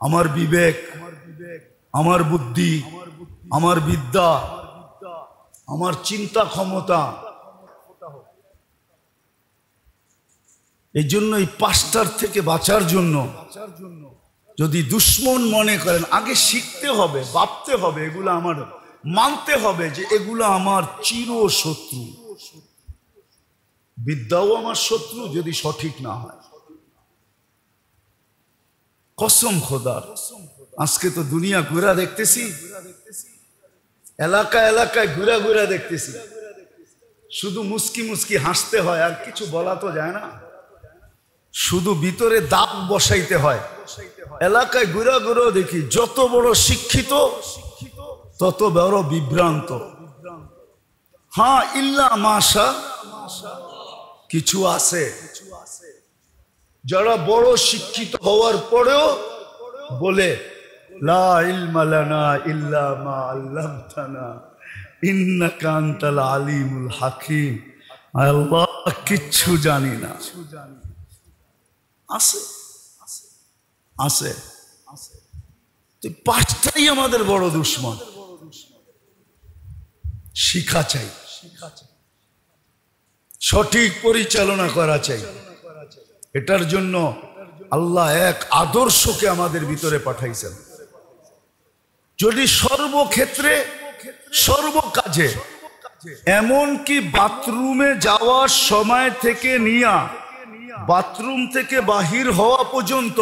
আমার বিবেক, আমার বুদ্ধি, আমার বিদ্যা, আমার চিন্তা ক্ষমতা, এই জন্য এই পাঁচটার থেকে বাঁচার জন্য যদি দুশ্মন মনে করেন, আগে শিখতে হবে, ভাবতে হবে, এগুলো আমার মানতে হবে যে এগুলো আমার চির শত্রু। বিদ্যাও আমার শত্রু যদি সঠিক না হয়। কসম খোদার, আজকে তো দুনিয়া ঘুরা দেখতেছি, এলাকা এলাকায় ঘুরা ঘুরা দেখতেছি, শুধু মুস্কি মুস্কি হাসতে হয়, আর কিছু বলা তো যায় না, শুধু ভিতরে দাগ বসাইতে হয়। এলাকায় ঘুরা ঘুরা দেখি যত বড় শিক্ষিত তত বড় বিভ্রান্ত। হ্যাঁ, ইল্লা মাশা কিছু আছে যারা বড় শিক্ষিত হওয়ার পরেও বলে লা ইলমা লানা ইল্লা মা আল্লামতানা ইন্নাকা আনতাল আলিমুল হাকিম। আল্লাহ, কিচ্ছু জানি না। আছে আছে তো পাঁচটাই আমাদের বড় দুশ্মন। শিক্ষা চাই, সঠিক পরিচালনা করা চাই। এটার জন্য আল্লাহ এক আদর্শকে আমাদের ভিতরে পাঠাইছেন। যদি সর্বক্ষেত্রে সর্বকাজে, এমনকি বাথরুমে যাওয়ার সময় থেকে নিয়া বাথরুম থেকে বাহির হওয়া পর্যন্ত,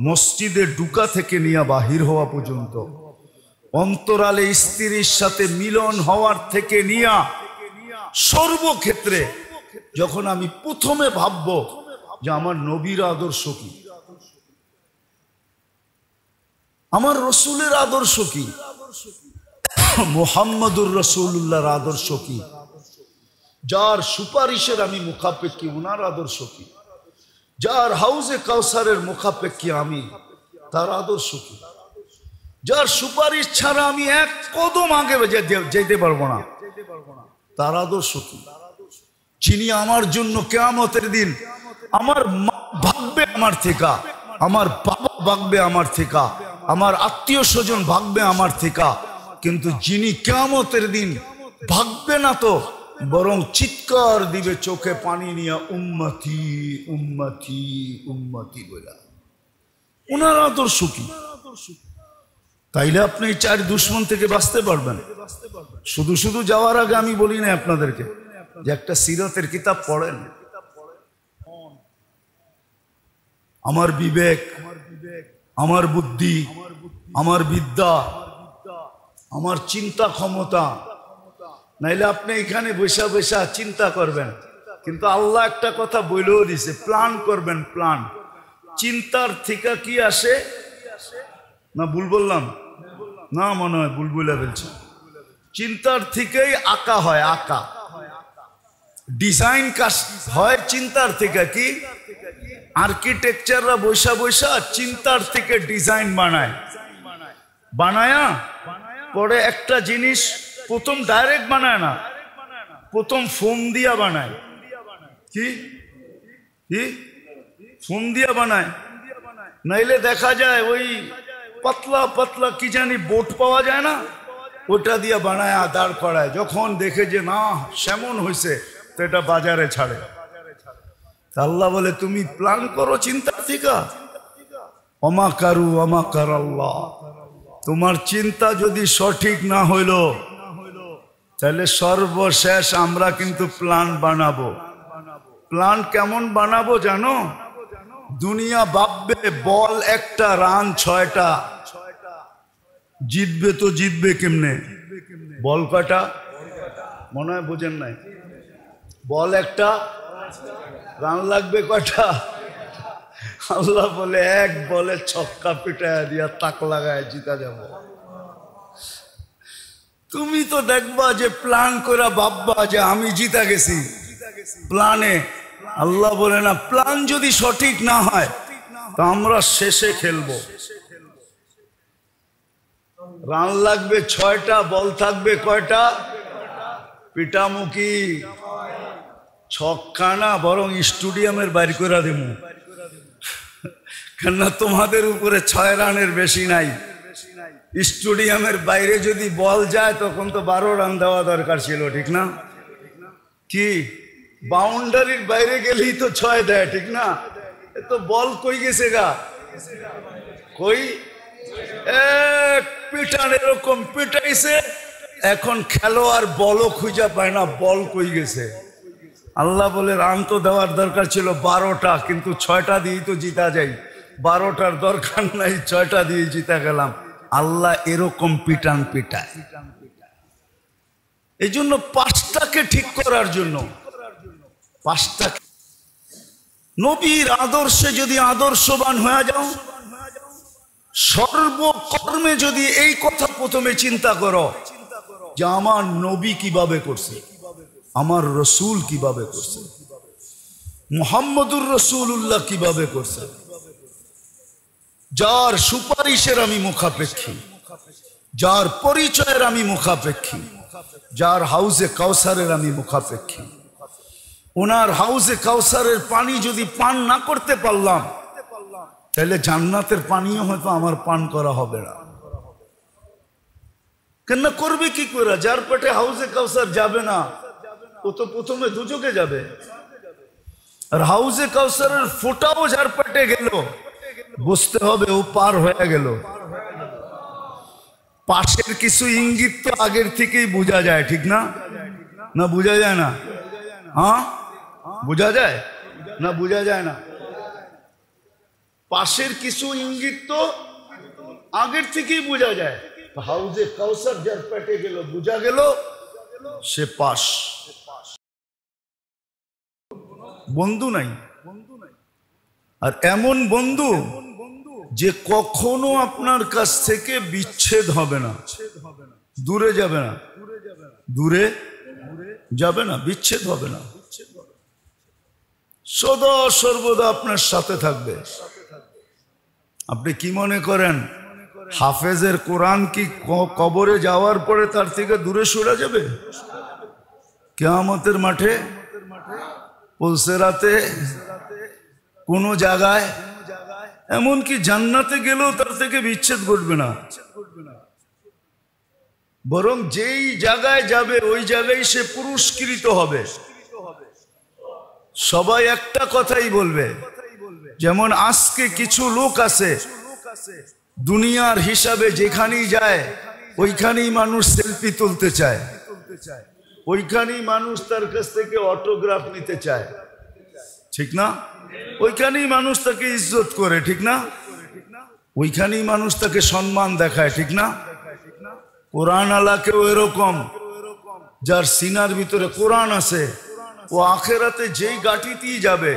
মসজিদে ঢুকা থেকে নিয়ে বাহির হওয়া পর্যন্ত, অন্তরালে স্ত্রীর সাথে মিলন হওয়ার থেকে নিয়ে সর্বক্ষেত্রে যখন আমি প্রথমে ভাববো যে আমার নবীর আদর্শ কি, আমার রসুলের আদর্শ কি, মুহাম্মদুর রাসূলুল্লাহর আদর্শ কি, যার সুপারিশের আমি মুখাপেক্ষী ওনার আদর্শ কি, যার হাউজে কাউসারের মুখাপেক্ষী আমি তার আদর্শ কি, যার সুপারিশ ছাড়া আমি এক কদম আগে যেতে পারবো না তার আদর্শ কি, যিনি আমার জন্য কিয়ামতের দিন আমার মা ভাগবে আমার থেকে, আমার বাবা ভাগবে আমার থেকে, আমার আত্মীয় স্বজন ভাগবে আমার থেকে, কিন্তু যিনি কিয়ামতের দিন ভাগবে না তো বরং চিৎকার দিবে চোখে পানি নিয়ে উম্মতি উম্মতি উম্মতি বলে, ওনার আদর্শ কি? তাইলে আপনি এই চার দুশ্মন থেকে বাঁচতে পারবেন। শুধু শুধু যাওয়ার আগে আমি বলি না আপনাদেরকে যে একটা সিরাতের কিতাব পড়েন। আমার বিবেক, আমার বুদ্ধি, আমার বিদ্যা, আমার চিন্তা ক্ষমতা, নাইলে আপনি এখানে বসে বসে চিন্তা করবেন, কিন্তু আল্লাহ একটা কথা বলেও দিছে, প্ল্যান করবেন। প্ল্যান চিন্তার থেকে কি আসে না? ভুল বললাম না? মনে হয় ভুল বলে ফেলছি। চিন্তার থেকেই আঁকা হয়, আঁকা ডিজাইন কাজ হয় চিন্তার থেকে। কি আর্কিটেকচাররা বৈশা বৈশা চিন্তার থেকে ডিজাইন বানায়, বানায়া পরে একটা জিনিস প্রথম ডাইরেক্ট বানায় না, প্রথম ফোম দিয়া বানায়। কি কি ফোম দিয়া বানায়, নাইলে দেখা যায় ওই পাতলা পাতলা কি জানি বোট পাওয়া যায় না, ওটা দিয়ে বানায় দাঁড় করায়। যখন দেখে যে না সেমন হয়েছে তো এটা বাজারে ছাড়ে। আল্লাহ বলে তুমি প্ল্যান করো চিন্তার থেকে, অমাকারু অমাকার আল্লাহ। তোমার চিন্তা যদি সঠিক না হইল তাহলে সর্বশেষ আমরা কিন্তু প্ল্যান বানাবো। প্ল্যান কেমন বানাবো জানো? দুনিয়া ভাববে বল একটা রান 6টা, জিতবে তো জিতবে কেমনে? বল কয়টা? মনে হয় বুঝেন নাই। বল একটা, রান লাগবে কয়টা? আল্লাহ বলে এক বলে ছক্কা পিটায় দিয়া তাক লাগায় জিতা যাব। তুমি তো দেখবা যে প্ল্যান করে ভাববা যে আমি জিতা গেছি প্ল্যানে। আল্লাহ বলে না, প্ল্যান যদি সঠিক না হয় তো আমরা শেষে খেলবো। রান লাগবে 6টা, বল থাকবে কয়টা? পিটামুখী ছক্কা না, বরং স্টেডিয়ামের বাইর করে দেবো। কেননা তোমাদের উপরে 6 রানের বেশি নাই। স্টেডিয়ামের বাইরে যদি বল যায় তখন তো 12 রান দেওয়া দরকার ছিল, ঠিক না? কি বাউন্ডারির বাইরে গেলেই তো 6 দেয়, ঠিক না? এ তো বল কই গেছে গা, কই এক পিটান এরকম পিটাইছে, এখন খেলোয়াড় বলও খুঁজে পায় না, বল কই গেছে। আল্লাহ বলে রান তো দেওয়ার দরকার ছিল 12টা, কিন্তু 6টা দিয়েই তো জিতা যাই, 12টার দরকার নাই, 6টা দিয়ে জিতা গেলাম। আল্লাহ এরকম পিটান পিটায়। এই জন্য 5টাকে ঠিক করার জন্য 5টা নবীর আদর্শে যদি আদর্শবান হয়ে যাও, সর্বকর্মে যদি এই কথা প্রথমে চিন্তা করো যে আমার নবী কিভাবে করছে, আমার রসুল কিভাবে করছে, মুহাম্মদুর রসুল্লাহ কিভাবে করছে, যার সুপারিশের আমি মুখাপেক্ষী, যার পরিচয়ের আমি মুখাপেক্ষী, যার হাউজে কাউসারের আমি মুখাপেক্ষী, ওনার হাউজে কাউসারের পানি যদি পান না করতে পারলাম তাহলে জান্নাতের পানিও হয়তো আমার পান করা হবে না। কেন করবে কি করে? যার পেটে হাউজে কাউসার যাবে না ও তো প্রথমে দুজকে যাবে, আর হাউজে কাউসারের ফোঁটাও যার পেটে গেল বুঝতে হবে ও পার হয়ে গেল। পাশের কিছু ইঙ্গিত তো আগের থেকেই বোঝা যায়, ঠিক না? না বোঝা যায় না? হ্যাঁ বোঝা যায় না? বোঝা যায় না? পাশের কিছু ইঙ্গিত তো আগের থেকেই বোঝা যায়। হাউজে কাউসার যার পেটে গেল বোঝা গেল সে পাশ। বন্ধু নাই, আর এমন বন্ধু যে কখনো আপনার কাছ থেকে বিচ্ছেদ হবে না, দূরে যাবে না, দূরে যাবে না, বিচ্ছেদ হবে না, সদা সর্বদা আপনার সাথে থাকবে। আপনি কি মনে করেন হাফেজের কোরআন কি কবরে যাওয়ার পরে তার থেকে দূরে সরে যাবে? কিয়ামতের মাঠে, পুলসেরাতে, কোন জায়গায়, এমনকি জান্নাতে গেলেও তার থেকে বিচ্ছেদ ঘটবে না। বরং যেই জায়গায় যাবে ওই জায়গায় সে পুরস্কৃত হবে। সবাই একটা কথাই বলবে, যেমন আজকে কিছু লোক আছে দুনিয়ার হিসাবে যেখানেই যায় ওইখানেই মানুষ সেলফি তুলতে চায়, ওইখানেই মানুষ তার কাছ থেকে অটোগ্রাফ নিতে চায়, ঠিক না? ওইখানেই মানুষ তাকে ইজ্জত করে, ঠিক না? ওইখানেই মানুষ তাকে সম্মান দেখায়, ঠিক না? কোরআন আলাকেও এরকম, যার সিনার ভিতরে কোরআন আছে ও আখেরাতে যেই গাটিতেই যাবে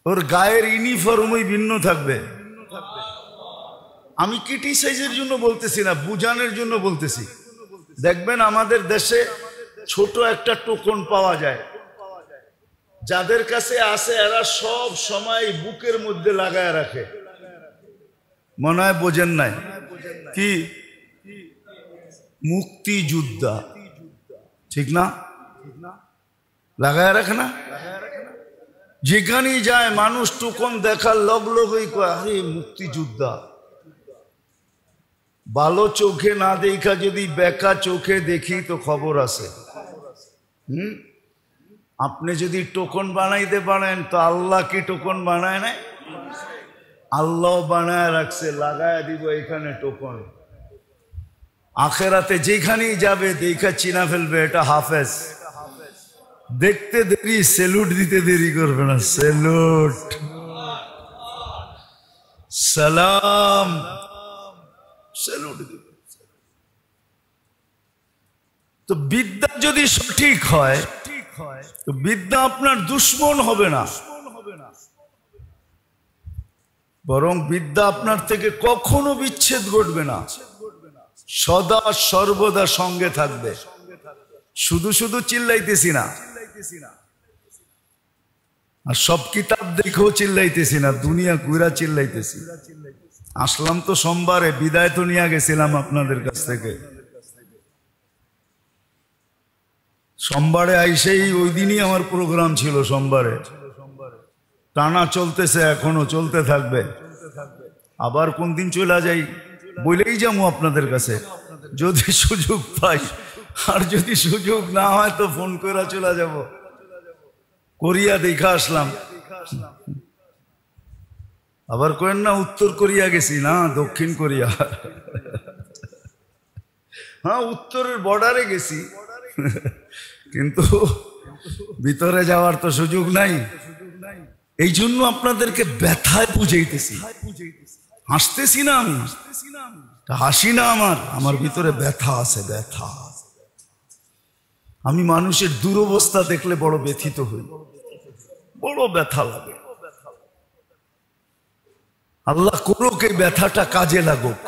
ওর গায়ের ইউনিফর্মই ভিন্ন থাকবে। আমি ক্রিটিসাইজের জন্য বলতেছি না, বুঝানোর জন্য বলতেছি। দেখবেন আমাদের দেশে ছোট একটা টোকন পাওয়া যায়, যাদের কাছে আছে এরা সব সময় বুকের মধ্যে লাগায় রাখে। মনে হয় বোঝেন নাই কি? মুক্তিযোদ্ধা, ঠিক না? লাগায় রাখে না? যেখানেই যায় মানুষ টোকন দেখার লগ লগই কয় আরে মুক্তিযোদ্ধা। ভালো চোখে না দেখা যদি বেকা চোখে দেখি তো খবর আছে। আপনি যদি টোকন বানাইতে পারেন তো আল্লাহ কি টোকন বানায় নাই? আল্লাহ বানায় রাখছে, লাগায় দিব এখানে টোকন। আখেরাতে যেখানেই যাবে দেখা চিনা ফেলবে এটা হাফেজ। দেখতে দেরি, সেলুট দিতে দেরি করবে না, সেলুট, সালাম, সেলুট দিবে। তো বিদ্যা যদি সঠিক হয় তো বিদ্যা আপনার দুশ্মন হবে না, বরং বিদ্যা আপনার থেকে কখনো বিচ্ছেদ ঘটবে না, সদা সর্বদা সঙ্গে থাকবে। শুধু শুধু চিল্লাইতেছি না, আর সব কিতাব দেখেও চিল্লাইতেছি না, দুনিয়া ঘুরা চিল্লাইতেছি। আসলাম তো সোমবারে, বিদায় তো নিয়ে গেছিলাম আপনাদের কাছ থেকে। সোমবারে আইসেই ওই দিনই আমার প্রোগ্রাম ছিল সোমবারে। টানা চলতেছে, এখনো চলতে থাকবে। আবার কোন দিন চলে যাই বলেই যাবো আপনাদের কাছে যদি সুযোগ পাই, আর যদি সুযোগ না হয় তো ফোন করে চলে যাব। কোরিয়া দেখা আসলাম, আবার কেন না উত্তর কোরিয়া গেছি, না দক্ষিণ কোরিয়া। হ্যাঁ, উত্তরের বর্ডারে গেছি, কিন্তু ভিতরে যাওয়ার তো সুযোগ নাই। এই জন্য আপনাদেরকে ব্যথায় বুঝাইতেছি। হাসতেছি না আমি, হাসি না, আমার ভিতরে ব্যথা আছে, ব্যথা। আমি মানুষের দুরবস্থা দেখলে বড় ব্যথিত হই, বড় ব্যথা লাগে। আল্লাহ করুক এই ব্যথাটা কাজে লাগুক,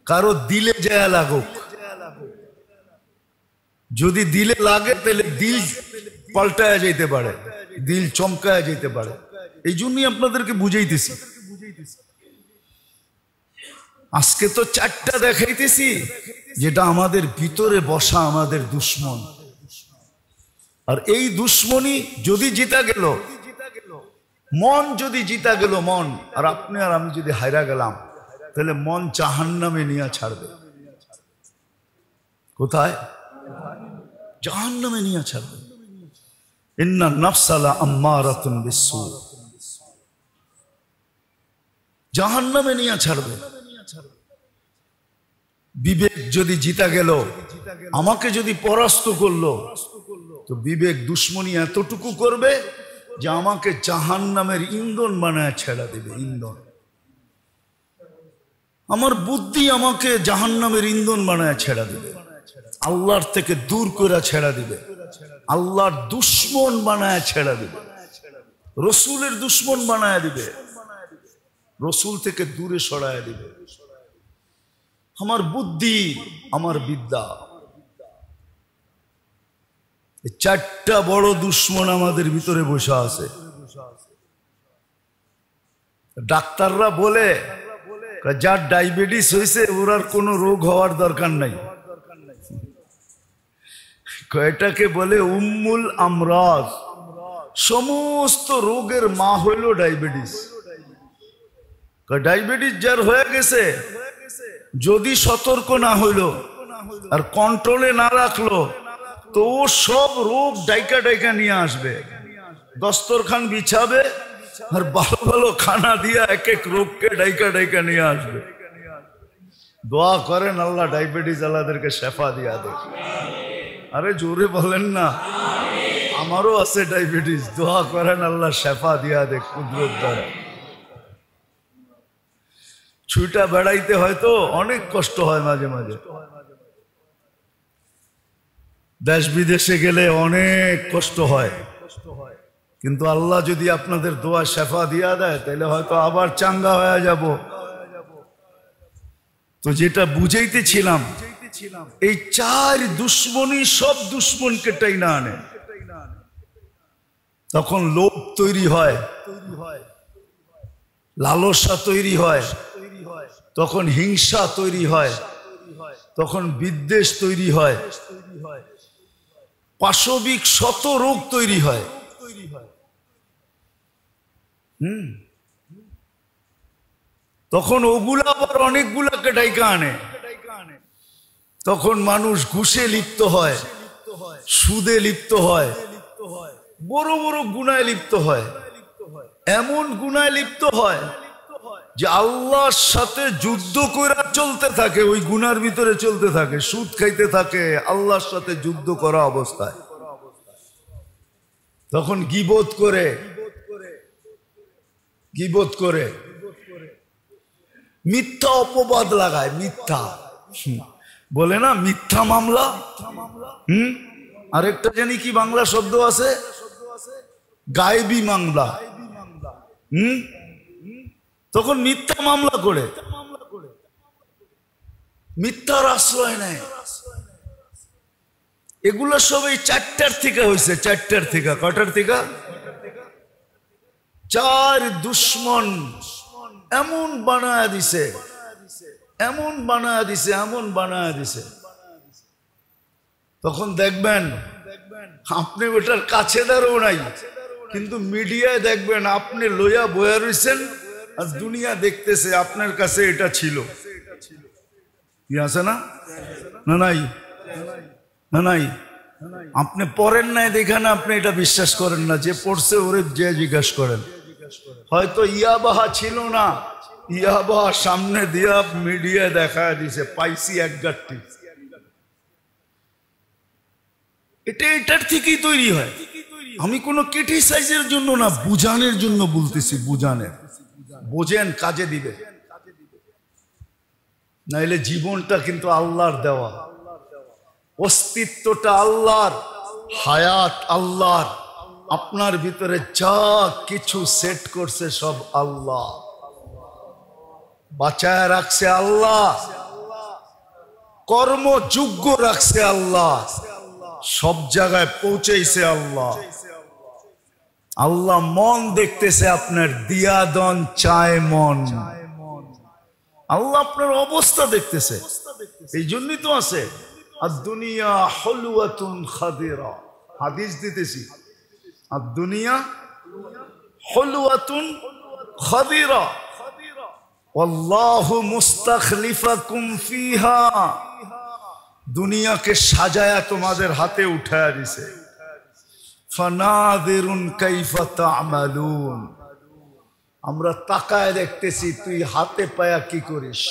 কারো দিলে যায় লাগুক। যদি দিলে লাগে তাহলে দিল পাল্টায় যেতে পারে, দিল চমকায় যেতে পারে। এই জন্যই আপনাদেরকে বুঝাইতেছি। আজকে তো চারটা দেখাইতেছি যেটা আমাদের ভিতরে বসা, আমাদের দুশ্মন। আর এই দুশ্মনী যদি জিতা গেল, মন যদি জিতা গেল, মন আর আপনি আর আমি যদি হাইরা গেলাম, তাহলে মন জাহান্নামে নিয়ে ছাড়বে। কোথায়? জাহান্নামে নিয়ে ছাড়বে। ইন্না নাফসালা আম্মারাতুন বিসসু, জাহান্নামে নিয়ে ছাড়বে। বিবেক যদি জিতা গেল, আমাকে যদি পরাস্ত করলো, তো বিবেক দুশ্মনী এতটুকু করবে যে আমাকে জাহান্নামের ইন্ধন বানায় ছেড়ে দেবে। ইন্ধন, আমার বুদ্ধি আমাকে জাহান্নামের ইন্ধন বানায় ছেড়ে দেবে, আল্লাহর থেকে দূর করে ছেড়ে দিবে, আল্লাহর দুশ্মন বানায় ছেড়ে দিবে, রসুলের দুশ্মন বানায় দিবে, রসুল থেকে দূরে সরায় দিবে। আমার বুদ্ধি, আমার বিদ্যা, চারটা বড় দুশ্মন আমাদের ভিতরে বসে আছে। ডাক্তাররা বলে যার ডায়াবেটিস হয়েছে ওর আর কোনো রোগ হওয়ার দরকার নাই। এটাকে বলে উম্মুল আমরাজ, সমস্ত রোগের মা হইল ডায়াবেটিস। ডায়াবেটিস যার হয়ে গেছে, যদি সতর্ক না হইল আর কন্ট্রোলে না রাখলো, তো সব রোগ ডাইকা ডাইকা নিয়ে আসবে। দস্তরখান বিছাবে আর ভালো ভালো খানা দিয়া এক এক রোগকে ডাইকা ডাইকা নিয়ে আসবে। দোয়া করেন আল্লাহ ডায়াবেটিস আল্লাহদেরকে শেফা দিয়া দেখ। আরে জোরে বলেন না, আমারও আছে ডায়াবেটিস, দোয়া করেন আল্লাহ শেফা দিয়া দেখ কুদরত দ্বারা। ছুটা বেড়াইতে হয়তো অনেক কষ্ট হয়, মাঝে মাঝে দেশ বিদেশে গেলে অনেক কষ্ট হয়, কিন্তু আল্লাহ যদি আপনাদের দোয়া শেফা দিয়া দেয় তাহলে হয়তো আবার চাঙ্গা হয়ে যাব। তো যেটা বুঝাইতেছিলাম, এই চার দুশ্মনী সব দুশ্মনকে টাইনা আনে। তখন লোভ তৈরি হয়, লালসা তৈরি হয়, তখন হিংসা তৈরি হয়, তখন বিদ্বেষ তৈরি হয়, পাশবিক শত রোগ তৈরি হয়। তখন ওগুলা আবার অনেকগুলাকে ডাইকা আনে। তখন মানুষ ঘুষে লিপ্ত হয়, সুদে লিপ্ত হয়, বড় বড় গুনায় লিপ্ত হয়। এমন গুনায় লিপ্ত হয় যে আল্লাহর সাথে যুদ্ধ করে চলতে থাকে, ওই গুনার ভিতরে চলতে থাকে, সুদ খাইতে থাকে আল্লাহর সাথে যুদ্ধ করা অবস্থায়। তখন গীবত করে, গীবত করে মিথ্যা অপবাদ লাগায়, মিথ্যা বলে না, মিথ্যা মামলা। আরেকটা জানি কি বাংলা শব্দ আছে, গায়েবী মামলা। তখন মিথ্যা মামলা করে, মিথ্যার আশ্রয় নেয়। এগুলো সব এই চারটার থেকে হয়েছে, চারটার থেকে। কটার থেকে? চার দুশ্মন এমন বানায় দিছে, এমন বানায় দিছে, এমন বানায় দিছে। তখন দেখবেন আপনি ওটার কাছে দাঁড়াও নাই, কিন্তু মিডিয়ায় দেখবেন আপনি লইয়া বয়া রইছেন আর দুনিয়া দেখতেছে আপনার কাছে এটা ছিল। কি আছে না? না নাই? না নাই? আপনি পড়েন নাই দেখে না আপনি এটা বিশ্বাস করেন না, যে পড়ছে ওরে যে জিজ্ঞাসা করেন। হয়তো ইয়াবাহা ছিল না, ইয়াবাহা সামনে দিয়া মিডিয়ায় দেখা দিছে, পাইছি এক গাঁটটি। এটা এটার থেকেই তৈরি হয়। আমি কোনো ক্রিটিসাইজের জন্য না, বুঝানোর জন্য বলতেছি, বুঝানের। বোঝেন, কাজে দিবে, নাইলে জীবনটা কিন্তু আল্লাহর দেওয়া, অস্তিত্বটা আল্লাহর, হায়াত আল্লাহর, আপনার ভিতরে যা কিছু সেট করছে সব আল্লাহ, বাঁচায় রাখছে আল্লাহ, কর্মযোগ্য রাখছে আল্লাহ, সব জায়গায় পৌঁছেছে আল্লাহ। আল্লাহ মন দেখতেছে আপনার, দিয়াদন চায় মন। আল্লাহ আপনার অবস্থা দেখতেছে, এই জন্যই তো আছে আর দুনিয়া হলুয়াতুন খাদিরা। হাদিস দিতেছি, আর দুনিয়া হলুয়াতুন খাদিরা আল্লাহু মুস্তাখলিফাকুম ফিহা। দুনিয়াকে সাজায়া তোমাদের হাতে উঠায়া দিছে। ফানাযিরুন কাইফা তা'মালুন, আমরা তাকায় দেখতেছি তুই হাতে পায়া কি করিস।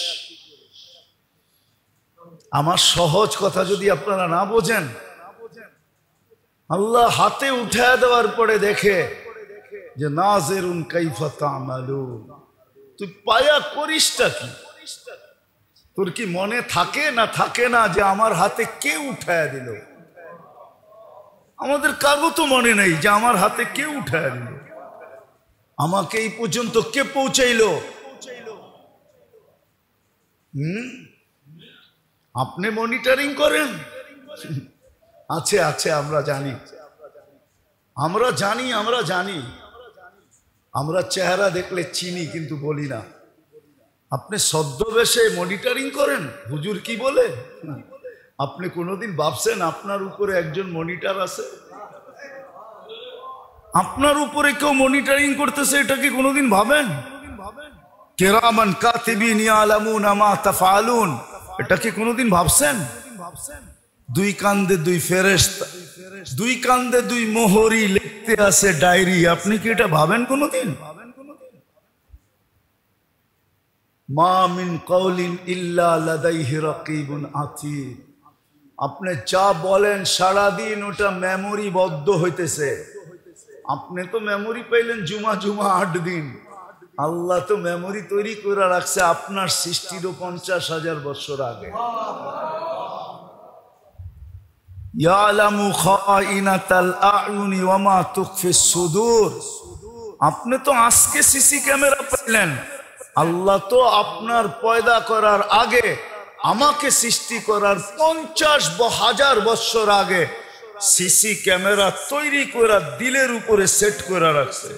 আমার সহজ কথা যদি আপনারা না বোঝেন, আল্লাহ হাতে উঠায় দেওয়ার পরে দেখে যে নাযিরুন কাইফা তা'মালুন, তুই পায়া করিসটা কি? তোর কি মনে থাকে না থাকে না যে আমার হাতে কে উঠায় দিল? আমাদের কারো তো মনে নেই যে আমার হাতে কে উঠায় দিল, আমাকে এই পর্যন্ত কে পৌঁছাইলো। আপনি মনিটরিং করেন? আছে আছে, আমরা জানি, আমরা জানি, আমরা জানি। আমরা চেহারা দেখলে চিনি কিন্তু বলি না। আপনি ছদ্মবেশে মনিটরিং করেন হুজুর কি বলে? আপনি কোনোদিন ভাবছেন আপনার উপরে একজন মনিটর আছে? আপনার উপরে কেউ মনিটরিং করতেছে, এটা কি কোনোদিন ভাবেন? কিরামান কাতিবিন ইয়ালামুনা মা তাফআলুন, এটা কি কোনোদিন ভাবছেন? দুই কান্দে দুই ফেরেশতা, দুই কান্দে দুই মোহরি লিখতে আছে ডায়েরি, আপনি কি এটা ভাবেন কোনোদিন? মা মিন কওলিন ইল্লা লাদাইহি রাকিবুন আতীদ। আপনি যা বলেন সারাদিন ওটা মেমোরি বদ্ধ হইতেছে। আপনি তো মেমোরি পাইলেন জুমা জুমা 8 দিন, আল্লাহ তো মেমোরি তৈরি করে রাখছে আপনার সৃষ্টিরও 50,000 বছর আগে। ইয়ালামু খাইনাতাল আ'য়ুনি ওয়া মা তুখফিস সুদূর। আপনি তো আজকে সিসি ক্যামেরা পাইলেন, আল্লাহ তো আপনার পয়দা করার আগে, আমাকে সৃষ্টি করার 50,000 বছর আগে সিসি ক্যামেরা তৈরি করে দিলের উপরে সেট করে রাখছে।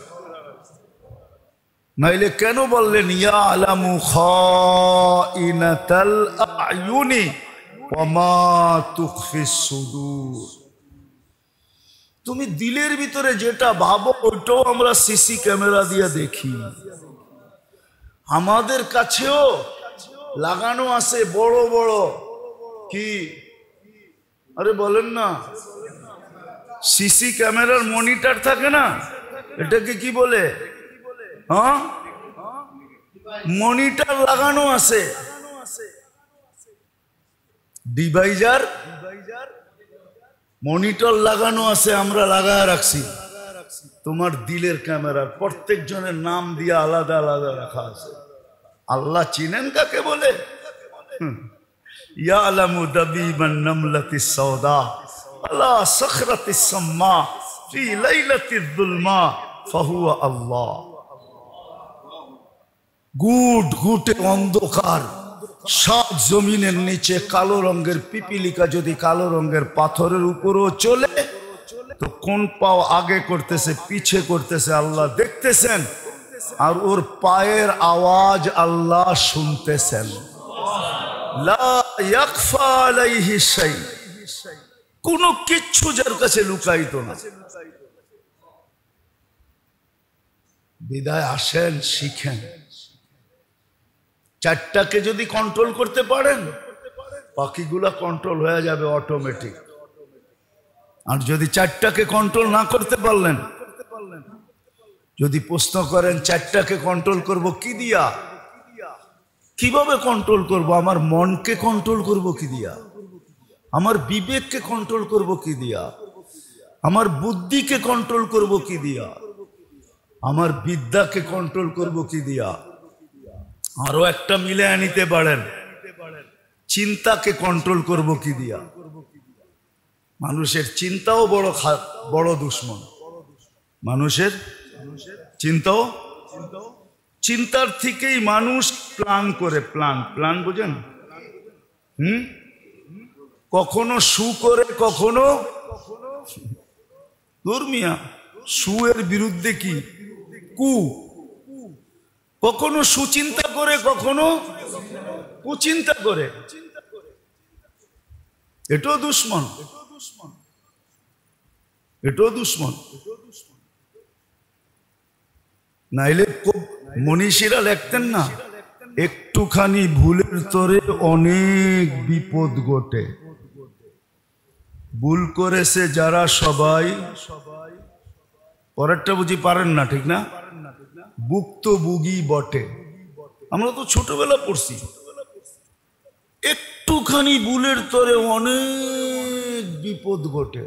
নাইলে কেন বললেন ইয়ালামু খাইনাতাল আ'য়ুনি ওয়া মা তুখফিস সুদূর? তুমি দিলের ভিতরে যেটা ভাবো ওইটাও আমরা সিসি ক্যামেরা দিয়ে দেখি। আমাদের কাছেও লাগানো আছে বড় বড়, কি আরে বলেন না, সিসি ক্যামেরার মনিটর থাকে না, এটাকে কি বলে? হ্যাঁ, মনিটর লাগানো আছে, ডিভাইজার মনিটর লাগানো আছে, আমরা লাগায় রাখছি। তোমার দিলের ক্যামেরার প্রত্যেক জনের নাম দিয়ে আলাদা আলাদা রাখা আছে। আল্লাহ চিনেন কাকে বলে? ইয়ালামু দাবিবান নামলাতিস সাওদা আলা সাখরাতিস সাম্মা ফি লাইলাতিজ যুলমা ফাহুয়া আল্লাহ। গুট গুটে অন্ধকার, সাত জমিনের নিচে কালো রঙের পিপিলিকা যদি কালো রঙের পাথরের উপরও চলে, তো কোন পাও আগে করতেছে পিছে করতেছে আল্লাহ দেখতেছেন, আর ওর পায়ের আওয়াজ আল্লাহ শুনতেছেন। লা ইয়াখফা আলাইহি শাই, কোনো কিচ্ছু যার কাছে লুকায়িত না। বিদায় আসেন, শিখেন। চারটাকে যদি কন্ট্রোল করতে পারেন, বাকিগুলা কন্ট্রোল হয়ে যাবে অটোমেটিক। আর যদি চারটাকে কন্ট্রোল না করতে পারলেন, যদি প্রশ্ন করেন চারটাকে কন্ট্রোল করব কি দিয়া, কিভাবে কন্ট্রোল করব? আমার মনকে কন্ট্রোল করব কি দিয়া? আমার বিবেককে কন্ট্রোল করব কি দিয়া? আমার বুদ্ধিকে কন্ট্রোল করব কি দিয়া? আমার বিদ্যাকে কন্ট্রোল করব কি দিয়া? আরো একটা মিলে আনিতে পারেন, চিন্তাকে কন্ট্রোল করব কি দিয়া? মানুষের চিন্তাও বড় দুশ্মন। মানুষের চিন্তাও, চিন্তার থেকেই মানুষ প্ল্যান করে। প্ল্যান বুঝেন? কখনো সু করে, কখনো দুর্মিয়া। সু এর বিরুদ্ধে কি? কু। কখনো সুচিন্তা করে, কখনো কুচিন্তা করে। এটাও দুশ্মন, এটাও দুশ্মন। নাইলে মনীষীরা লিখতেন না, একটুখানি ভুলের তরে অনেক বিপদ ঘটে। ভুল করেছে যারা সবাই, পরেরটা বুঝি পারেন না, ঠিক না? ভুক্তভোগী বটে। আমরা তো ছোটবেলা পড়ছি, একটুখানি ভুলের তরে অনেক বিপদ ঘটে।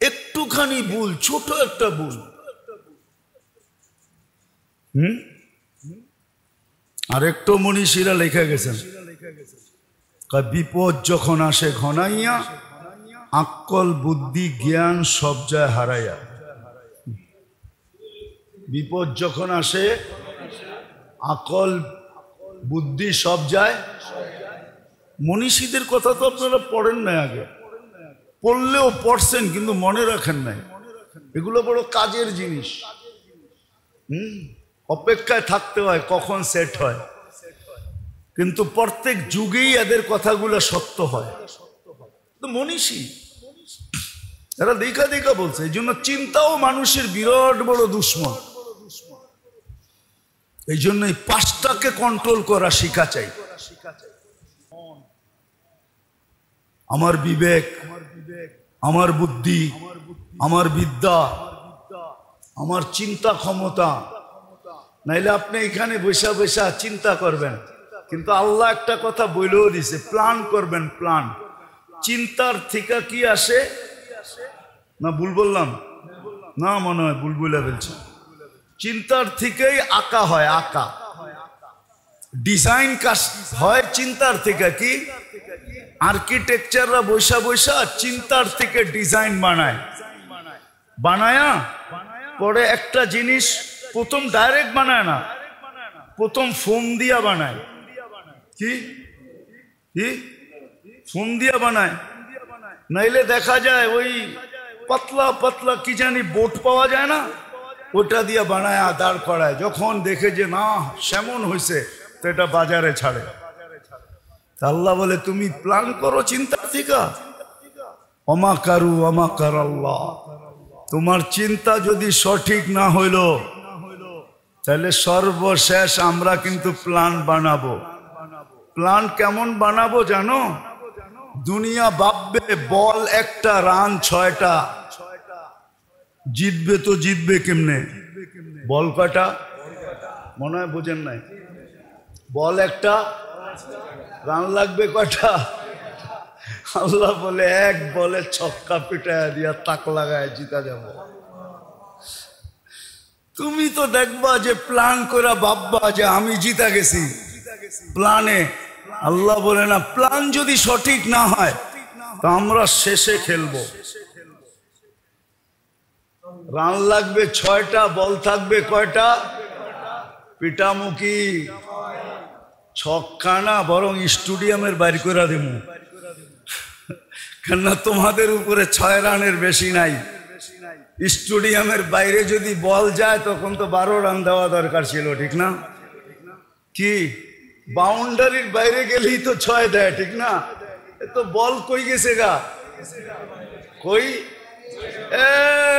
একটুখানি ভুল, ছোট একটা ভুল। আর একটু মনীষীরা লেখা গেছেন, বিপদ যখন আসে ঘনাইয়া, আক্কল বুদ্ধি জ্ঞান সব যায় হারাইয়া। বিপদ যখন আসে, আকল বুদ্ধি সব যায়। মনীষীদের কথা তো আপনারা পড়েন নাই, আগে পড়লেও পড়ছেন কিন্তু মনে রাখেন নাই। এগুলো বড় কাজের জিনিস। অপেক্ষায় থাকতে হয় কখন সেট হয়, কিন্তু প্রত্যেক যুগেই এদের কথাগুলো সত্য হয়। মনীষী এরা দেখা দেখা বলছে। এই জন্য চিন্তাও মানুষের বিরাট বড় দুশ্মন। এই জন্য এই পাঁচটাকে কন্ট্রোল করা শিখা চাই। আমার বিবেক, আমার বুদ্ধি, আমার বিদ্যা, আমার চিন্তা ক্ষমতা। নাইলে আপনি এখানে বসে বসে চিন্তা করবেন, কিন্তু আল্লাহ একটা কথা বলেও দিছে, প্ল্যান করবেন। প্ল্যান চিন্তার থেকে কি আসে না? ভুল বললাম না? মনে হয় ভুল বলে ফেলছি। চিন্তার থেকেই আঁকা হয়, আঁকা ডিজাইন কাজ হয় চিন্তার থেকে। কি আর্কিটেকচাররা বৈশা বৈশা চিন্তার থেকে ডিজাইন বানায়, বানায়া পরে একটা জিনিস প্রথম ডাইরেক্ট বানায় না, প্রথম ফোম দিয়া বানায়। কি কি ফোম দিয়া বানায়। নাইলে দেখা যায় ওই পাতলা পাতলা কি জানি বোট পাওয়া যায় না, ওটা দিয়ে বানায় দাঁড় করায়। যখন দেখে যে না সেমন হয়েছে, তো এটা বাজারে ছাড়ে। আল্লাহ বলে তুমি প্ল্যান করো চিন্তা থেকে, অমাকারু অমাকার আল্লাহ। তোমার চিন্তা যদি সঠিক না হইল, তাহলে সর্বশেষ আমরা কিন্তু প্ল্যান বানাবো। প্ল্যান কেমন বানাবো জানো? দুনিয়া ভাববে বল একটা, রান 6টা, জিতবে তো জিতবে কেমনে? বল কয়টা? মনে হয় বোঝেন নাই। বল একটা, রান লাগবে কয়টা? আল্লাহ বলে এক বলে ছক্কা পিটায় দিয়া তাক লাগায় জিতা যাব। তুমি তো দেখবা যে প্ল্যান করে ভাববা যে আমি জিতা গেছি প্ল্যানে। আল্লাহ বলে না, প্ল্যান যদি সঠিক না হয় তো আমরা শেষে খেলবো। রান লাগবে 6টা, বল থাকবে কয়টা? পিটামুখী ছক্কা না, বরং স্টেডিয়ামের বাইর করে দেবো। কেননা তোমাদের উপরে 6 রানের বেশি নাই। স্টেডিয়ামের বাইরে যদি বল যায় তখন তো 12 রান দেওয়া দরকার ছিল, ঠিক না? কি বাউন্ডারির বাইরে গেলেই তো 6 দেয়, ঠিক না? এ তো বল কই গেছে গা? কই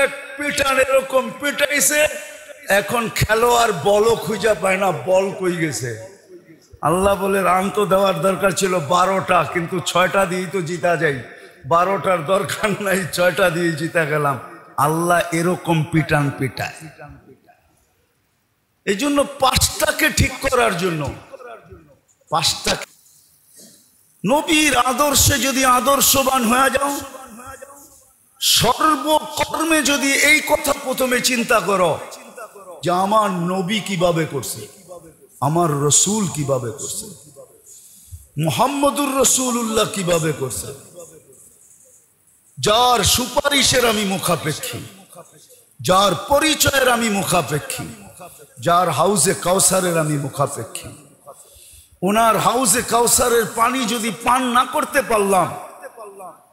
এক পিটান এরকম পিটাইছে, এখন খেলোয়াড় বলও খুঁজে পায় না, বল কই গেছে। আল্লাহ বলে রান তো দেওয়ার দরকার ছিল 12টা, কিন্তু 6টা দিয়েই তো জিতা যাই, 12টার দরকার নাই, 6টা দিয়ে জিতা গেলাম। আল্লাহ এরকম পিটান পিটায়। এই জন্য 5টাকে ঠিক করার জন্য, 5টাকে নবীর আদর্শে যদি আদর্শবান হয়ে যাও, সর্বকর্মে যদি এই কথা প্রথমে চিন্তা করো যে আমার নবী কিভাবে করছে, আমার রসুল কিভাবে করছে, মুহাম্মদুর রসুল্লাহ কিভাবে করছে, যার সুপারিশের আমি মুখাপেক্ষী, যার পরিচয়ের আমি মুখাপেক্ষী, যার হাউজে কাউসারের আমি মুখাপেক্ষী, ওনার হাউজে কাউসারের পানি যদি পান না করতে পারলাম,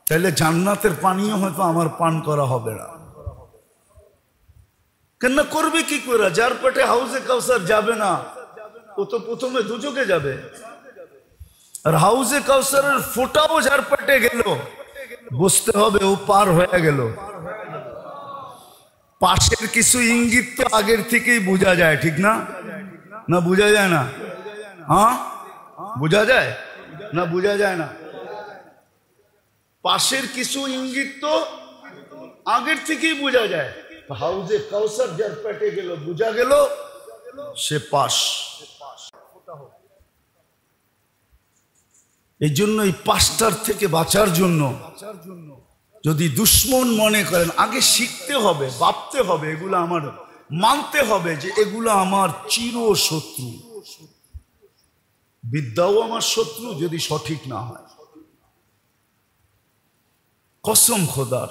তাহলে জান্নাতের পানিও হয়তো আমার পান করা হবে না। কেন করবে কি করে? যার পেটে হাউজে কাউসার যাবে না, ও তো প্রথমে দুজকে যাবে। আর হাউজে কাউসারের ফোঁটাও যার পেটে গেল, বুঝতে হবে ও পার হয়ে গেল। পাশের কিছু ইঙ্গিত তো আগের থেকেই বোঝা যায়, ঠিক না? না বোঝা যায় না? হ্যাঁ বোঝা যায় না? বোঝা যায় না? পাশের কিছু ইঙ্গিত তো আগের থেকেই বোঝা যায়। হাউজে কাউসার যার পেটে গেল, বোঝা গেল সে পাশ। এই জন্য এই 5টার থেকে বাঁচার জন্য যদি দুশ্মন মনে করেন, আগে শিখতে হবে, ভাবতে হবে, এগুলো আমার মানতে হবে যে এগুলো আমার চির শত্রু। বিদ্যাও আমার শত্রু যদি সঠিক না হয়। কসম খোদার,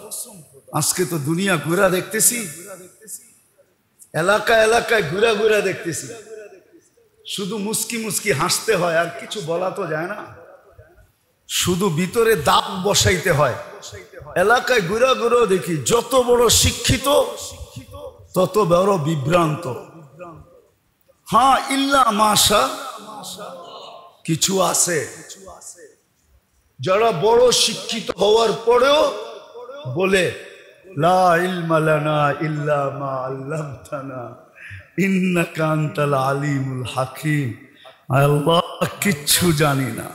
আজকে তো দুনিয়া ঘুরা দেখতেছি, এলাকা এলাকায় ঘুরা ঘুরা দেখতেছি, শুধু মুস্কি মুস্কি হাসতে হয়, আর কিছু বলা তো যায় না, শুধু ভিতরে দাগ বসাইতে হয়। এলাকায় ঘুরা ঘুরা দেখি, যত বড় শিক্ষিত তত বড় বিভ্রান্ত। হ্যাঁ ইল্লা মাশা কিছু আছে যারা বড় শিক্ষিত হওয়ার পরেও বলে লা ইলমা লানা ইল্লা মা আল্লামতানা ইন্নাকা আনতাল আলিমুল হাকিম। আল্লাহ কিচ্ছু জানি না।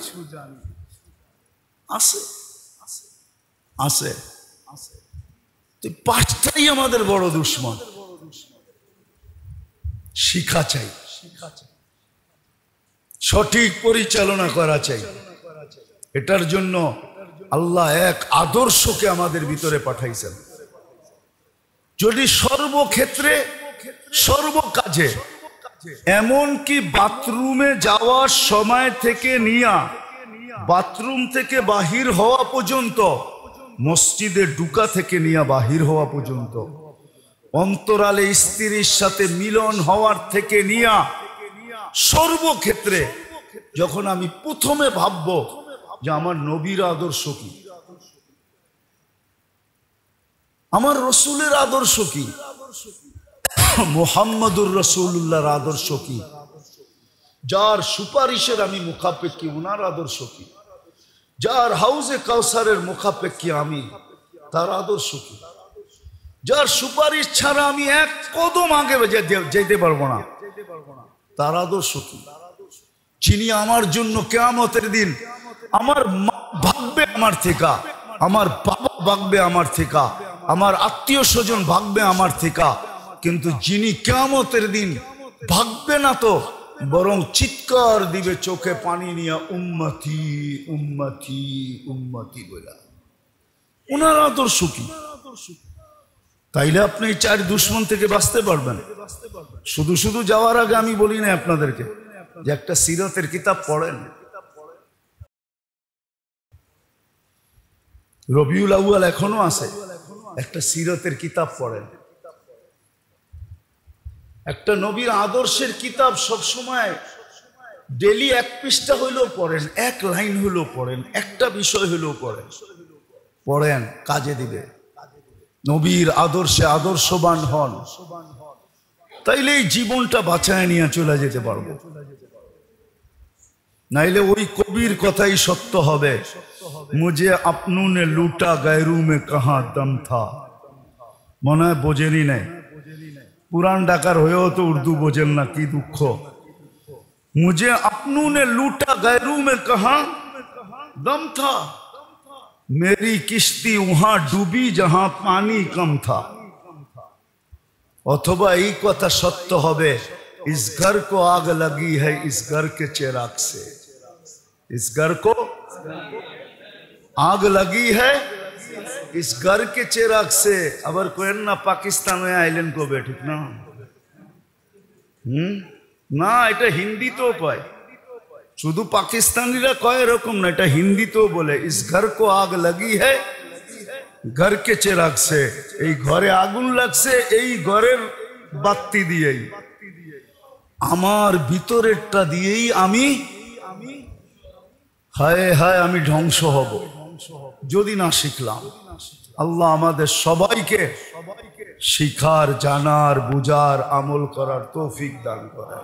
আছে আছে তো 5টাই আমাদের বড় দুশ্মন। শিক্ষা চাই, সঠিক পরিচালনা করা চাই। এটার জন্য আল্লাহ এক আদর্শকে আমাদের ভিতরে পাঠাইছেন। যদি সর্বক্ষেত্রে সর্বকাজে, এমনকি বাথরুমে যাওয়ার সময় থেকে নিয়া বাথরুম থেকে বাহির হওয়া পর্যন্ত, মসজিদে ঢুকা থেকে নিয়ে বাহির হওয়া পর্যন্ত, অন্তরালে স্ত্রীর সাথে মিলন হওয়ার থেকে নিয়ে সর্বক্ষেত্রে যখন আমি প্রথমে ভাববো যে আমার নবীর আদর্শ কি, আমার রসুলের আদর্শ কি, মুহাম্মদুর রসুল্লাহর আদর্শ কি, যার সুপারিশের আমি মুখাপেক্ষী ওনার আদর্শ কি, যার হাউজে কাউসারের মুখাপেক্ষী আমি তার আদর্শ কি, যার সুপারিশ ছাড়া আমি এক কদম আগে যেতে পারবো না তার আদর্শ কি, যিনি আমার জন্য কিয়ামতের দিন আমার মা ভাগবে আমার থেকে, আমার বাবা ভাগবে আমার থেকে, আমার আত্মীয় স্বজন ভাগবে আমার থেকে, কিন্তু যিনি কিয়ামতের দিন ভাগবে না তো, বরং চিৎকার দিবে চোখে পানি নিয়ে উম্মতি উম্মতি উম্মতি বলে, ওনার আদর্শ কি। তাইলে আপনি 4 দুশ্মন থেকে বাঁচতে পারবেন। শুধু শুধু যাওয়ার আগে আমি বলি না আপনাদেরকে যে একটা সিরাতের কিতাব পড়েন, রবিউল আউয়াল এখনো আছে, একটা সিরাতের কিতাব পড়েন, একটা নবীর আদর্শের কিতাব সবসময় ডেলি 1 পৃষ্ঠা হইলেও পড়েন, 1 লাইন হইলেও পড়েন, একটা বিষয় হইলেও পড়েন, পড়েন কাজে দিবে। নবীর আদর্শে আদর্শবান হন, তাইলে এই জীবনটা বাঁচায় নিয়ে চলে যেতে পারবো। নাইলে ওই কবির কথাই সত্য হবে, মুঝে আপনু নে লুটা গैरू में कहां दम था, মনে হয় বোঝেনই নাই, পুরান ঢাকার হয়েও তো উর্দু বোঝেন না, কি দুঃখ। मुझे अपनों ने लूटा गैरों में कहां दम था, मेरी किश्ती वहां डूबी जहां पानी कम था। অথবা এই কথা সত্য হবে, इस घर को आग लगी है इस घर के चिराग से, इस घर को आग लगी है इस घर के चिराग से। আবার কোয়েন না পাকিস্তানে আইলেন কবে, ঠিক না? না, এটা হিন্দিতেও কয়, শুধু পাকিস্তানিরা কয় এরকম না, এটা হিন্দিতেও বলে, इस घर को आग लगी है घर के चिराग से। এই ঘরে আগুন লাগছে এই ঘরের বাতি দিয়েই, আমার ভিতরেরটা দিয়েই আমি হায় হায় আমি ধ্বংস হব যদি না শিখলাম। আল্লাহ আমাদের সবাইকে শিখার, জানার, বুঝার, আমল করার তৌফিক দান করেন।